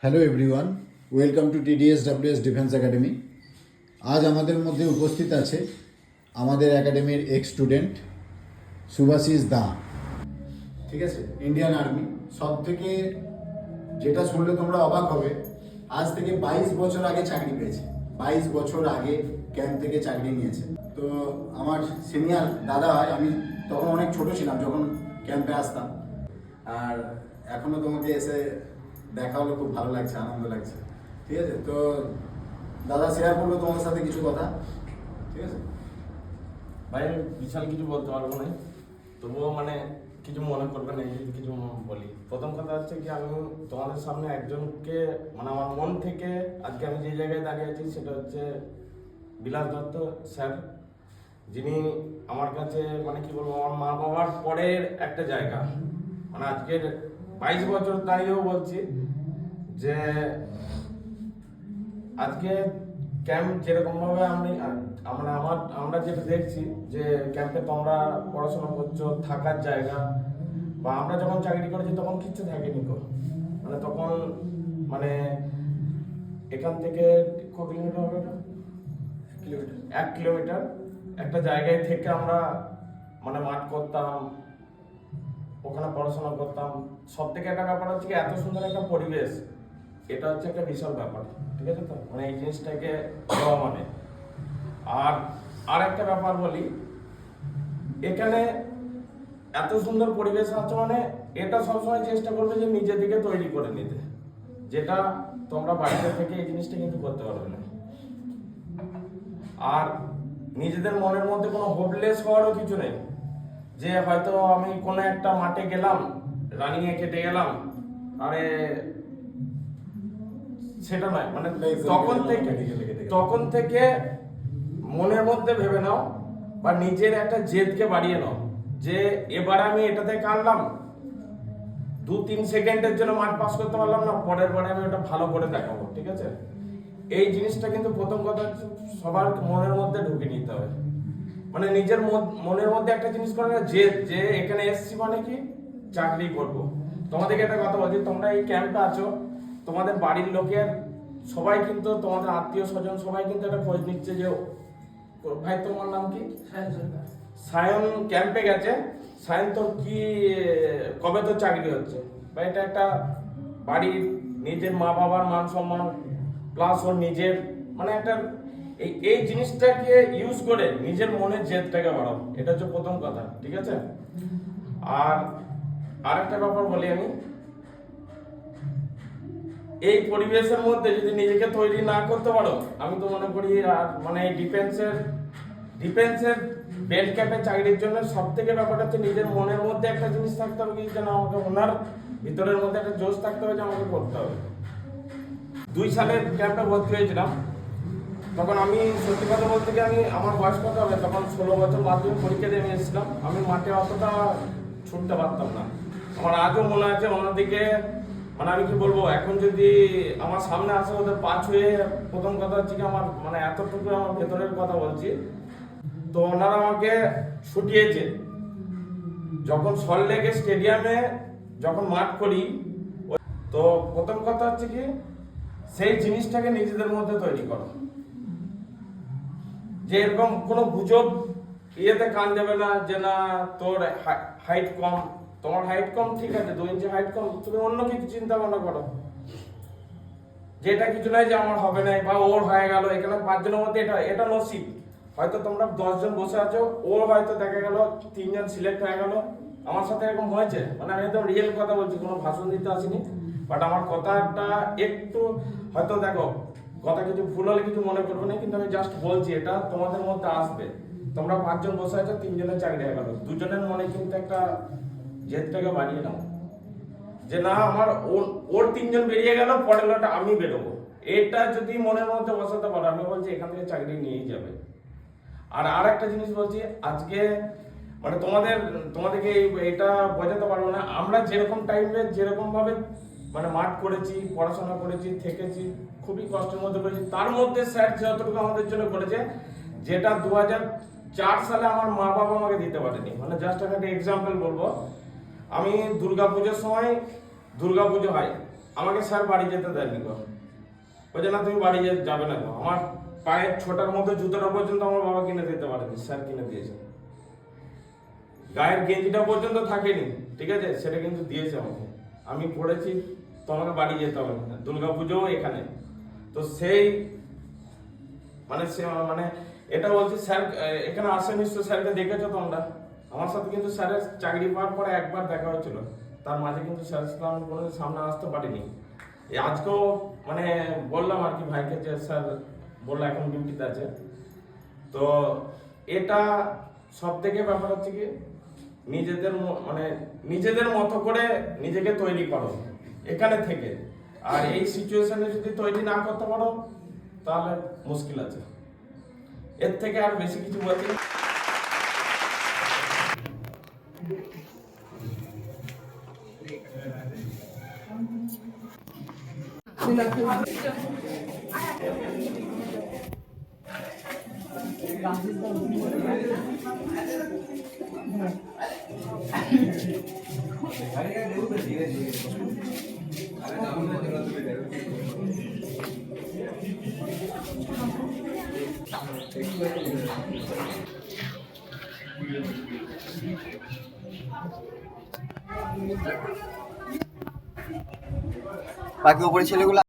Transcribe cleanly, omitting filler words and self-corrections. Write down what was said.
Hello everyone, welcome to TDSWS defence academy. আজ আমাদের মধ্যে উপস্থিত আছে আমাদের একাডেমির এক্স স্টুডেন্ট শুভাশিস দা। ঠিক আছে, ইন্ডিয়ান আর্মি। সব থেকে যেটা শুনলে তোমরা অবাক হবে, আজ থেকে 22 বছর আগে চাকরি পেয়েছে। 22 বছর আগে ক্যাম্প থেকে চাকরি নিয়েছে। তো আমার সিনিয়র দাদা হয়, আমি তখন অনেক ছোট ছিলাম যখন ক্যাম্পে আসতাম। আর এখনও তোমাকে এসে দেখা হলো, খুব ভালো লাগছে, আনন্দ লাগছে। ঠিক আছে, তো দাদা শেয়ার করবো তোমাদের সাথে কিছু কথা। ঠিক আছে ভাই, বিশাল কিছু বলতে পারবো না, তবুও কিছু মনে করবে না যদি কিছু বলি। প্রথম কথা হচ্ছে কি, আমি তোমাদের সামনে একজনকে আমার মন থেকে আজকে আমি যে জায়গায় দাঁড়িয়ে আছি সেটা হচ্ছে বিলাস দত্ত স্যার, যিনি আমার কাছে কি বলবো, আমার মা বাবার পরের একটা জায়গা। আজকের 22 বছর দাঁড়িয়েও বলছি যে আজকে ক্যাম্প যেরকমভাবে আমরা যেটা দেখছি যে ক্যাম্পে তোমরা পড়াশোনা করছো, থাকার জায়গা, বা আমরা যখন চাকরি করেছি তখন কিচ্ছু থাকেনি গো। তখন এখান থেকে ক কিলোমিটার হবে না, 1 কিলোমিটার একটা জায়গায় থেকে আমরা মাঠ করতাম, ওখানে পড়াশোনা করতাম। সব থেকে একটা ব্যাপার হচ্ছে কি, এত সুন্দর একটা পরিবেশ, এটা হচ্ছে একটা বিশাল ব্যাপার। ঠিক আছে, তো এই জিনিসটাকে দেওয়া আর একটা ব্যাপার বলি, এখানে এত সুন্দর পরিবেশ আছে, এটা সবসময় চেষ্টা করবে যে নিজের দিকে তৈরি করে নিতে, যেটা তোমরা বাড়িতে থেকে এই জিনিসটা কিন্তু করতে পারবে না। আর নিজেদের মনের মধ্যে কোনো হোপলেস হওয়ারও কিছু নেই, যে হয়তো আমি কোনো একটা মাঠে গেলাম, রানিংয়ে কেটে গেলাম, আরে সেটা নয়। তখন থেকে মনের মধ্যে ভেবে নাও বা নিজের একটা জেদকে বাড়িয়ে নাও যে এবার আমি এটাতে কাটলাম, 2-3 সেকেন্ডের জন্য মাঠ পাস করতে পারলাম না, পরের বারে আমি ওটা ভালো করে দেখাবো। ঠিক আছে, এই জিনিসটা কিন্তু প্রথম কথা হচ্ছে সবার মনের মধ্যে ঢুকে নিতে হবে। নিজের মনের মধ্যে একটা জিনিস করে জেদ, যে এখানে এসছি কি চাকরি করব। তোমাদেরকে একটা কথা বলছি, তোমরা এই ক্যাম্পে আছো, তোমাদের বাড়ির লোকের সবাই কিন্তু, তোমাদের আত্মীয় স্বজন সবাই কিন্তু একটা খোঁজ নিচ্ছে যে ভাই তোমার নাম কি? সায়ন ক্যাম্পে গেছে, সায়ন তোর কি, কবে তোর চাকরি হচ্ছে? বা এটা একটা বাড়ির নিজের মা বাবার মান সম্মান প্লাস ওর নিজের একটা এই জিনিসটাকে ইউজ করে নিজের মনের জেদটাকে বাড়াও, এটা হচ্ছে প্রথম কথা। ঠিক আছে, আর একটা ব্যাপার বলি আমি, এই পরিবেশের মধ্যে যদি নিজেকে তৈরি না করতে পারো, আমি তো মনে করি আর ডিফেন্সের বেল্ট ক্যাপের চাকরির জন্য সব থেকে ব্যাপারটা হচ্ছে নিজের মনের মধ্যে একটা জিনিস থাকতে হবে, কি যেন আমাকে ওনার ভিতরের মধ্যে একটা জোশ থাকতে হবে যে আমাকে করতে হবে। 2 সালে ক্যাম্পে ভর্তি হয়েছিলাম, তখন আমি সত্যি কথা বলতে গিয়ে আমার বয়স কত হবে, তখন 16 বছর মাধ্যমিক পরীক্ষা দিয়ে আমি এসেছিলাম। আমি মাঠে অতটা ছুটতে পারতাম না। আমার আজও মনে আছে অন্যদিকে, আমি কি বলবো, এখন যদি আমার সামনে আসে ওদের পা ছুঁয়ে, প্রথম কথা হচ্ছে কি আমার এতটুকু আমার ভেতরের কথা বলছি, তো ওনারা আমাকে ছুটিয়েছে। যখন সল্টলেক স্টেডিয়ামে যখন মাঠ করি, তো প্রথম কথা হচ্ছে কি, সেই জিনিসটাকে নিজেদের মধ্যে তৈরি করো, যে এরকম কোনো গুজব ইয়েতে কান দেবে না, যে না তোর হাইট কম, তোমার হাইট কম, ঠিক আছে, 2 ইঞ্চি হাইট কম, তুমি অন্য কিছু চিন্তা ভাবনা করো, যেটা কিছু নয় যে আমার হবে না বা ওর হয়ে গেল। এখানে 5 জনের মধ্যে এটা নসিব, হয়তো তোমরা 10 জন বসে আছো, ওর হয়তো দেখা গেল 3 জন সিলেক্ট হয়ে গেল। আমার সাথে এরকম হয়েছে, আমি একদম রিয়েল কথা বলছি, কোনো ভাষণ দিতে আসিনি। বাট আমার কথাটা একটু হয়তো, দেখো কথা কিছু ভুল হলে কিছু মনে করবে না, কিন্তু আমি জাস্ট বলছি এটা তোমাদের মধ্যে আসবে। তোমরা 5 জন বসে আছো, 3 জনের চাকরি হয়ে গেল, 2 জনের মনে কিন্তু একটা জেদটাকে বাড়িয়ে নাও, যে না আমার ওর 3 জন বেরিয়ে গেল, পরের লটা আমি বেরোবো। এটা যদি মনের মধ্যে বসাতে পারো, আমি বলছি এখান থেকে চাকরি নিয়েই যাবে। আর একটা জিনিস বলছি, আজকে তোমাদেরকে এটা বোঝাতে পারবো না, আমরা যেরকম টাইমে যেরকম ভাবে মাঠ করেছি, পড়াশোনা করেছি, থেকেছি, খুবই কষ্টের মধ্যে করেছি, তার মধ্যে স্যার যতটুকু আমাদের জন্য করেছে, যেটা 2004 সালে আমার মা বাবা আমাকে দিতে পারেনি। জাস্ট আমি একটা এক্সাম্পল বলবো, আমি দুর্গাপুজোর সময়, দুর্গাপুজো হয় আমাকে স্যার বাড়ি যেতে দেননি গো। বলছে না তুমি বাড়ি যাবে না গো। আমার পায়ের ছোটার মতো জুতোটা পর্যন্ত আমার বাবা কিনে দিতে পারেনি, স্যার কিনে দিয়েছে। গায়ের গেঞ্জিটা পর্যন্ত থাকেনি, ঠিক আছে, সেটা কিন্তু দিয়েছে আমাকে। আমি পড়েছি, তো আমাকে বাড়ি যেতে হবে না, দুর্গাপুজোও এখানে। তো সেই মানে এটা বলছি স্যার এখানে আসে নিশ্চয়, স্যারকে দেখেছো তোমরা। আমার সাথে কিন্তু স্যারের চাকরি পাওয়ার পরে একবার দেখা হয়েছিল, তার মাঝে কিন্তু স্যারের সাথে আমি কোনো সামনে আসতে পারিনি। এই আজকেও মানে বললাম আর কি ভাইকে যে স্যার বললো এখন ডিউটিতে আছে। তো এটা সব থেকে ব্যাপার হচ্ছে কি নিজেদের মতো করে নিজেকে তৈরি করো এখানে থেকে। আর এই সিচুয়েশনে যদি তৈরি না করতে পারো তাহলে মুশকিল আছে। এর থেকে আর বেশি কিছু বলছি না। বাকি উপরে ছেলেগুলো